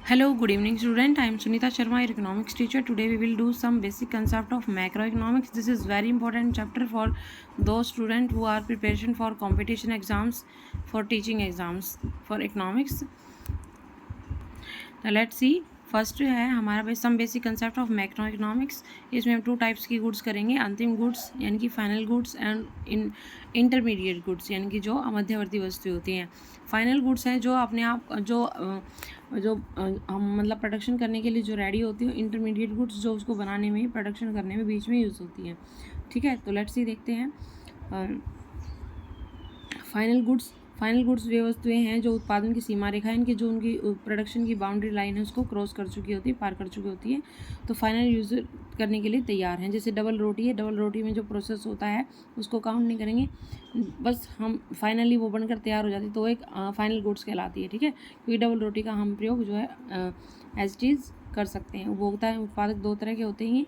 Hello, good evening student. I am Sunita Sharma, your economics teacher. Today we will do some basic concept of macroeconomics. This is very important chapter for those students who are preparation for competition exams, for teaching exams for economics. तो let's see first है हमारा some basic concept of macroeconomics. इसमें हम two types की goods करेंगे, अंतिम goods यानी कि final goods and intermediate goods यानी कि जो मध्यवर्ती वस्तुएं होती हैं। फाइनल गुड्स हैं जो अपने आप जो हम मतलब प्रोडक्शन करने के लिए जो रेडी होती है। इंटरमीडिएट गुड्स जो उसको बनाने में प्रोडक्शन करने में बीच में यूज़ होती हैं। ठीक है, तो लेट्स सी देखते हैं। फाइनल गुड्स वे वस्तुएं हैं जो उत्पादन की सीमा रेखा है, इनकी जो उनकी प्रोडक्शन की बाउंड्री लाइन है उसको क्रॉस कर चुकी होती है, पार कर चुकी होती है, तो फाइनल यूज़ करने के लिए तैयार हैं। जैसे डबल रोटी है, डबल रोटी में जो प्रोसेस होता है उसको काउंट नहीं करेंगे, बस हम फाइनली वो बनकर तैयार हो जाती है तो एक फाइनल गुड्स कहलाती है। ठीक है, क्योंकि डबल रोटी का हम प्रयोग जो है एज चीज़ कर सकते हैं। उपभोक्ता उत्पादक दो तरह के होते हैं,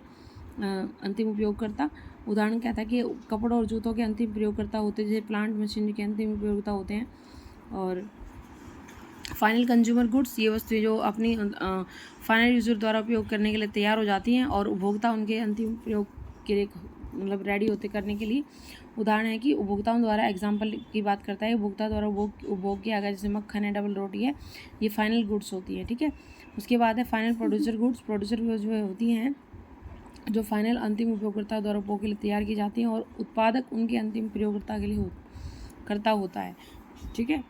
अंतिम उपयोगकर्ता। उदाहरण क्या था कि कपड़ों और जूतों के अंतिम प्रयोगकर्ता होते हैं, जैसे प्लांट मशीनरी के अंतिम उपयोगकर्ता होते हैं। और फाइनल कंज्यूमर गुड्स ये वस्तुएं जो अपनी फाइनल यूज़र द्वारा उपयोग करने के लिए तैयार हो जाती हैं और उपभोक्ता उनके अंतिम प्रयोग के लिए मतलब रेडी होते करने के लिए। उदाहरण है कि उपभोक्ताओं द्वारा एग्जाम्पल की बात करता है, उपभोक्ता द्वारा उपभोग किया गया, जैसे मक्खन है, डबल रोटी है, ये फाइनल गुड्स होती है। ठीक है, उसके बाद है फाइनल प्रोड्यूसर गुड्स। प्रोड्यूसर जो होती हैं जो फाइनल अंतिम उपयोगकर्ता द्वारा उपभोग के लिए तैयार की जाती हैं और उत्पादक उनके अंतिम प्रयोगकर्ता के लिए करता होता है। ठीक है,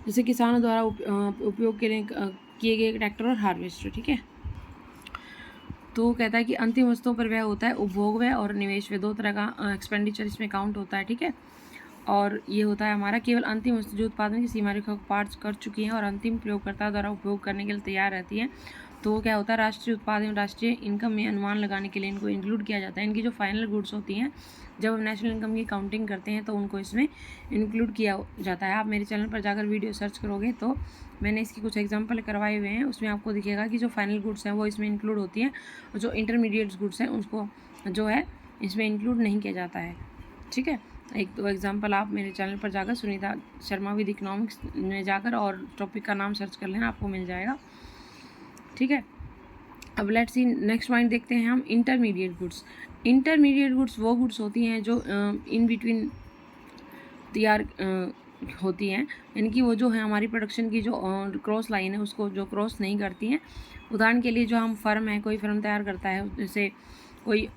जैसे किसानों द्वारा उपयोग के लिए किए गए ट्रैक्टर और हार्वेस्टर। ठीक है, तो कहता है कि अंतिम वस्तुओं पर व्यय होता है उपभोग व्यय और निवेश व्यय, दो तरह का एक्सपेंडिचर इसमें काउंट होता है। ठीक है, और ये होता है हमारा केवल अंतिम वस्तु जो उत्पादन की सीमा रेखा को पार कर चुकी हैं और अंतिम प्रयोगकर्ता द्वारा उपयोग करने के लिए तैयार रहती है, तो वो क्या होता है राष्ट्रीय उत्पादन राष्ट्रीय इनकम में अनुमान लगाने के लिए इनको इंक्लूड किया जाता है। इनकी जो फाइनल गुड्स होती हैं जब हम नेशनल इनकम की काउंटिंग करते हैं तो उनको इसमें इंक्लूड किया जाता है। आप मेरे चैनल पर जाकर वीडियो सर्च करोगे तो मैंने इसकी कुछ एग्जांपल करवाए हुए हैं, उसमें आपको दिखेगा कि जो फाइनल गुड्स हैं वो इसमें इंक्लूड होती हैं और जो इंटरमीडिएट गुड्स हैं उसको जो है इसमें इंक्लूड नहीं किया जाता है। ठीक है, एक दो एग्जांपल आप मेरे चैनल पर जाकर सुनीता शर्मा विद इकोनॉमिक्स में जाकर और टॉपिक का नाम सर्च कर लेना, आपको मिल जाएगा। ठीक है, अब लेट्स सी नेक्स्ट पॉइंट देखते हैं हम, इंटरमीडिएट गुड्स। इंटरमीडिएट गुड्स वो गुड्स होती हैं जो इन बिटवीन तैयार होती हैं, यानी कि वो जो है हमारी प्रोडक्शन की जो क्रॉस लाइन है उसको जो क्रॉस नहीं करती हैं। उदाहरण के लिए जो हम फर्म है, कोई फर्म तैयार करता है, जैसे कोई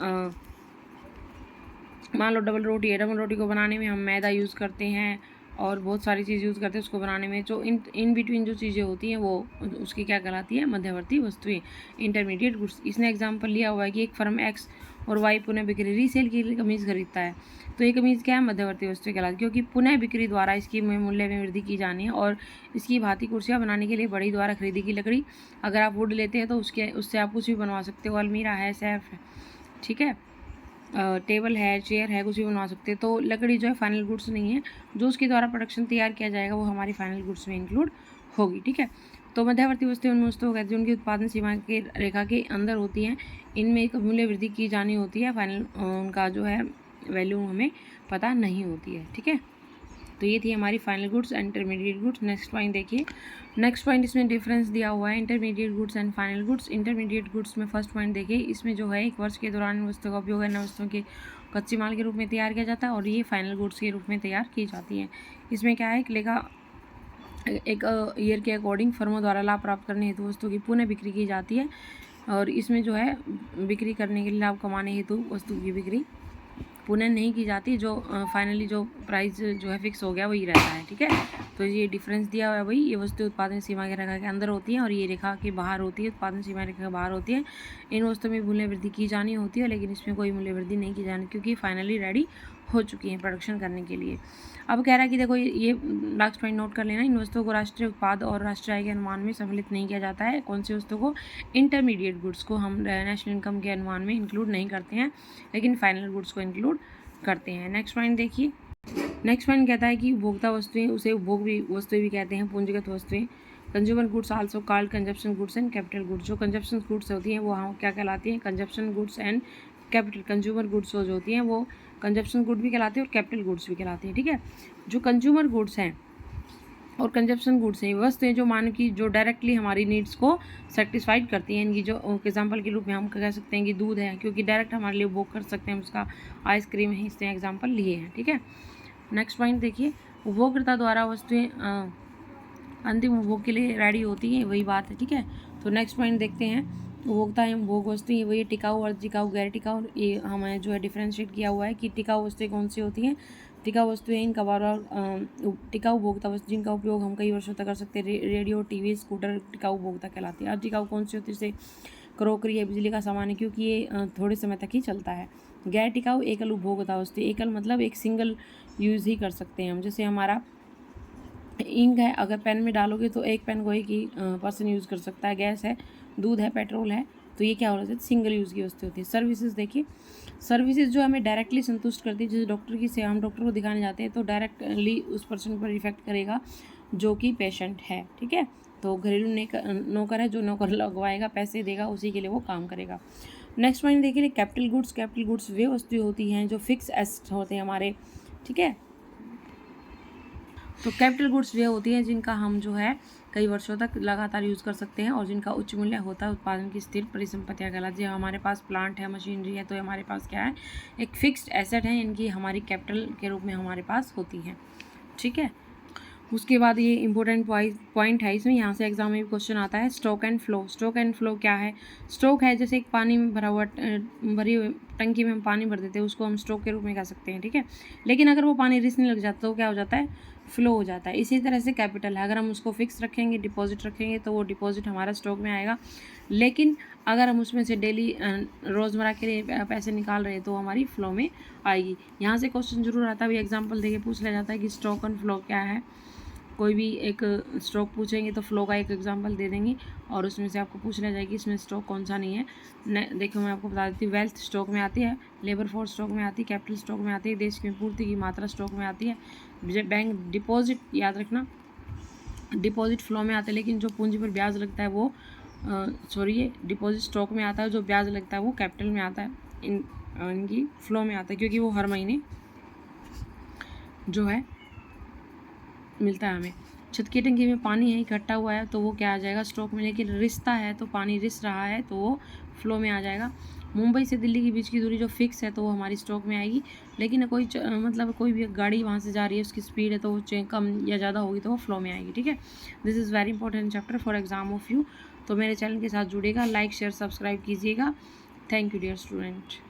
मान लो डबल रोटी है, डबल रोटी को बनाने में हम मैदा यूज़ करते हैं और बहुत सारी चीज़ यूज़ करते हैं उसको बनाने में। जो इन बिटवीन जो चीज़ें होती हैं वो उसकी क्या कहलाती है मध्यवर्ती वस्तुएं, इंटरमीडिएट गुड्स। इसने एग्जांपल लिया हुआ है कि एक फर्म एक्स और वाई पुनः बिक्री रीसेल के लिए कमीज़ खरीदता है, तो ये कमीज़ क्या है मध्यवर्ती वस्तु कहलाती है, क्योंकि पुनः बिक्री द्वारा इसकी मूल्य में वृद्धि की जानी है और इसकी भांति कुर्सियाँ बनाने के लिए बड़ी द्वारा खरीदी की लकड़ी, अगर आप वुड लेते हैं तो उससे आप कुछ भी बनवा सकते हो, अलमीरा है, सेफ है, ठीक है, टेबल है, चेयर है, कुछ भी बनवा सकते हैं। तो लकड़ी जो है फाइनल गुड्स नहीं है, जो उसके द्वारा प्रोडक्शन तैयार किया जाएगा वो हमारी फाइनल गुड्स में इंक्लूड होगी। ठीक है, तो मध्यवर्ती वस्तुएं उन वस्तुओं कहते हैं जो उनकी उत्पादन सीमा के रेखा के अंदर होती हैं, इनमें एक मूल्य वृद्धि की जानी होती है, फाइनल उनका जो है वैल्यू हमें पता नहीं होती है। ठीक है, तो ये थी हमारी final goods and intermediate goods. Next point देखिए, नेक्स्ट पॉइंट इसमें डिफरेंस दिया हुआ है intermediate goods and final goods. Intermediate goods में फर्स्ट पॉइंट देखिए, इसमें जो है एक वर्ष के दौरान वस्तु का उपयोग अन्य वस्तुओं के कच्चे माल के रूप में तैयार किया जाता है और ये फाइनल गुड्स के रूप में तैयार की जाती है। इसमें क्या है एक ईयर के अकॉर्डिंग फर्मों द्वारा लाभ प्राप्त करने हेतु वस्तु की पुनः बिक्री की जाती है और इसमें जो है बिक्री करने के लिए लाभ कमाने हेतु वस्तु की बिक्री पुनः नहीं की जाती, जो फाइनली जो प्राइस जो है फिक्स हो गया वही रहता है। ठीक है, तो ये डिफरेंस दिया हुआ है वही, ये वस्तु उत्पादन सीमा की रेखा के अंदर होती है और ये रेखा के बाहर होती है, उत्पादन सीमा रेखा के बाहर होती है। इन वस्तुओं में मूल्य वृद्धि की जानी होती है लेकिन इसमें कोई मूल्य वृद्धि नहीं की जानी क्योंकि फाइनली रेडी हो चुकी हैं प्रोडक्शन करने के लिए। अब कह रहा है कि देखो ये लास्ट पॉइंट नोट कर लेना, इन वस्तुओं को राष्ट्रीय उत्पाद और राष्ट्रीय आय के अनुमान में सम्मिलित नहीं किया जाता है। कौन सी वस्तु को? इंटरमीडिएट गुड्स को हम नेशनल इनकम के अनुमान में इंक्लूड नहीं करते हैं लेकिन फाइनल गुड्स को इंक्लूड करते हैं। नेक्स्ट पॉइंट देखिए, नेक्स्ट पॉइंट कहता है कि उपभोक्ता वस्तुएं, उसे उपभोग भी वस्तुएं भी कहते हैं, पूंजीगत वस्तुएं। Consumer goods also called consumption goods and capital goods. जो कंजप्शन गुड्स होती हैं वो क्या कहलाती हैं? Consumption goods and capital. Consumer goods जो होती हैं वो कंजप्शन गुड भी कहलाती है और कैपिटल गुड्स भी कहलाती हैं। ठीक है, जो कंज्यूमर गुड्स हैं और कंजप्शन गुड्स हैं वस्तुएं जो मानव की जो डायरेक्टली हमारी नीड्स को सेटिस्फाइड करती हैं। इनकी जो एग्जांपल के रूप में हम कह सकते हैं कि दूध है, क्योंकि डायरेक्ट हमारे लिए उपभोग कर सकते हैं उसका। आइसक्रीम है, इससे एग्जांपल लिए हैं। ठीक है, नेक्स्ट पॉइंट देखिए, उपभोक्ता द्वारा वस्तुएं अंतिम उपभोग के लिए रेडी होती हैं, वही बात है। ठीक है, तो नेक्स्ट पॉइंट देखते हैं, उपभोक्ता एवं उपभोग वस्तुएं वही टिकाऊ और टिकाऊ गैर टिकाऊ। ये हमें जो है डिफ्रेंशिएट किया हुआ है कि टिकाऊ वस्तुएं कौन सी होती हैं। टिकाऊ वस्तुएं इनका बार बार टिकाऊ उपभोक्ता वस्तु जिनका उपयोग हम कई वर्षों तक कर सकते हैं। रेडियो, टीवी, स्कूटर टिकाऊ उपभोक्ता कहलाती है। अटिकाऊ कौन सी होती है? जैसे क्रोकरी है, बिजली का सामान है, क्योंकि ये थोड़े समय तक ही चलता है। गैर टिकाऊ एकल उपभोक्ता वस्तु, एकल मतलब एक सिंगल यूज़ ही कर सकते हैं हम। जैसे हमारा इंक है, अगर पेन में डालोगे तो एक पेन को एक ही पर्सन यूज़ कर सकता है। गैस है, दूध है, पेट्रोल है, तो ये क्या हो रहा है? सिंगल यूज़ की वस्तु होती है। सर्विसेज देखिए, सर्विसेज जो हमें डायरेक्टली संतुष्ट करती है, जैसे डॉक्टर की सेवा, हम डॉक्टर को दिखाने जाते हैं तो डायरेक्टली उस पर्सन पर इफेक्ट करेगा जो कि पेशेंट है। ठीक है, तो घरेलू नौकर है, जो नौकर लगवाएगा, पैसे देगा, उसी के लिए वो काम करेगा। नेक्स्ट पॉइंट देखिए, कैपिटल गुड्स। कैपिटल गुड्स वे वस्तुएं होती हैं जो फिक्स एसेट होते हैं हमारे। ठीक है, तो कैपिटल गुड्स वे होती हैं जिनका हम जो है कई वर्षों तक लगातार यूज़ कर सकते हैं और जिनका उच्च मूल्य होता है। उत्पादन की स्थिर परिसंपत्तियाँ कहलाती है। हमारे पास प्लांट है, मशीनरी है, तो हमारे पास क्या है? एक फिक्स्ड एसेट है, इनकी हमारी कैपिटल के रूप में हमारे पास होती हैं। ठीक है, उसके बाद ये इंपॉर्टेंट पॉइंट है इसमें, यहाँ से एग्जाम में भी क्वेश्चन आता है, stock and flow. Stock and flow क्या है? स्टॉक है जैसे एक पानी में भरा हुआ भरी हुई टंकी में हम पानी भर देते हैं, उसको हम स्टॉक के रूप में कह सकते हैं। ठीक है, लेकिन अगर वो पानी रिसने लग जाता है तो क्या हो जाता है? फ्लो हो जाता है। इसी तरह से कैपिटल है, अगर हम उसको फिक्स रखेंगे, डिपॉजिट रखेंगे, तो वो डिपॉजिट हमारा स्टॉक में आएगा। लेकिन अगर हम उसमें से डेली रोज़मर्रा के लिए पैसे निकाल रहे हैं तो हमारी फ्लो में आएगी। यहाँ से क्वेश्चन जरूर आता है, एग्जाम्पल देके पूछ लिया जाता है कि स्टॉक एंड फ्लो क्या है। कोई भी एक स्टॉक पूछेंगे तो फ्लो का एक एग्जांपल दे देंगे और उसमें से आपको पूछ लिया जाएगी इसमें स्टॉक कौन सा नहीं है। देखो मैं आपको बता देती हूँ, वेल्थ स्टॉक में आती है, लेबर फोर्स स्टॉक में आती है, कैपिटल स्टॉक में आती है, देश की पूर्ति की मात्रा स्टॉक में आती है, बैंक डिपॉजिट, याद रखना डिपॉजिट फ्लो में आता है, लेकिन जो पूंजी पर ब्याज लगता है वो ये डिपॉजिट स्टॉक में आता है, जो ब्याज लगता है वो कैपिटल में आता है, इनकी फ्लो में आता है, क्योंकि वो हर महीने जो है मिलता है हमें। छत की टंकी में पानी है, इकट्ठा हुआ है, तो वो क्या आ जाएगा? स्टॉक में। लेकिन रिश्ता है तो पानी रिस रहा है तो वो फ्लो में आ जाएगा। मुंबई से दिल्ली के बीच की दूरी जो फिक्स है तो वो हमारी स्टॉक में आएगी। लेकिन मतलब कोई भी गाड़ी वहाँ से जा रही है, उसकी स्पीड है तो वो कम या ज़्यादा होगी तो वो फ्लो में आएगी। ठीक है, this is very important chapter for exam of you. तो मेरे चैनल के साथ जुड़ेगा, लाइक शेयर सब्सक्राइब कीजिएगा। Thank you dear student.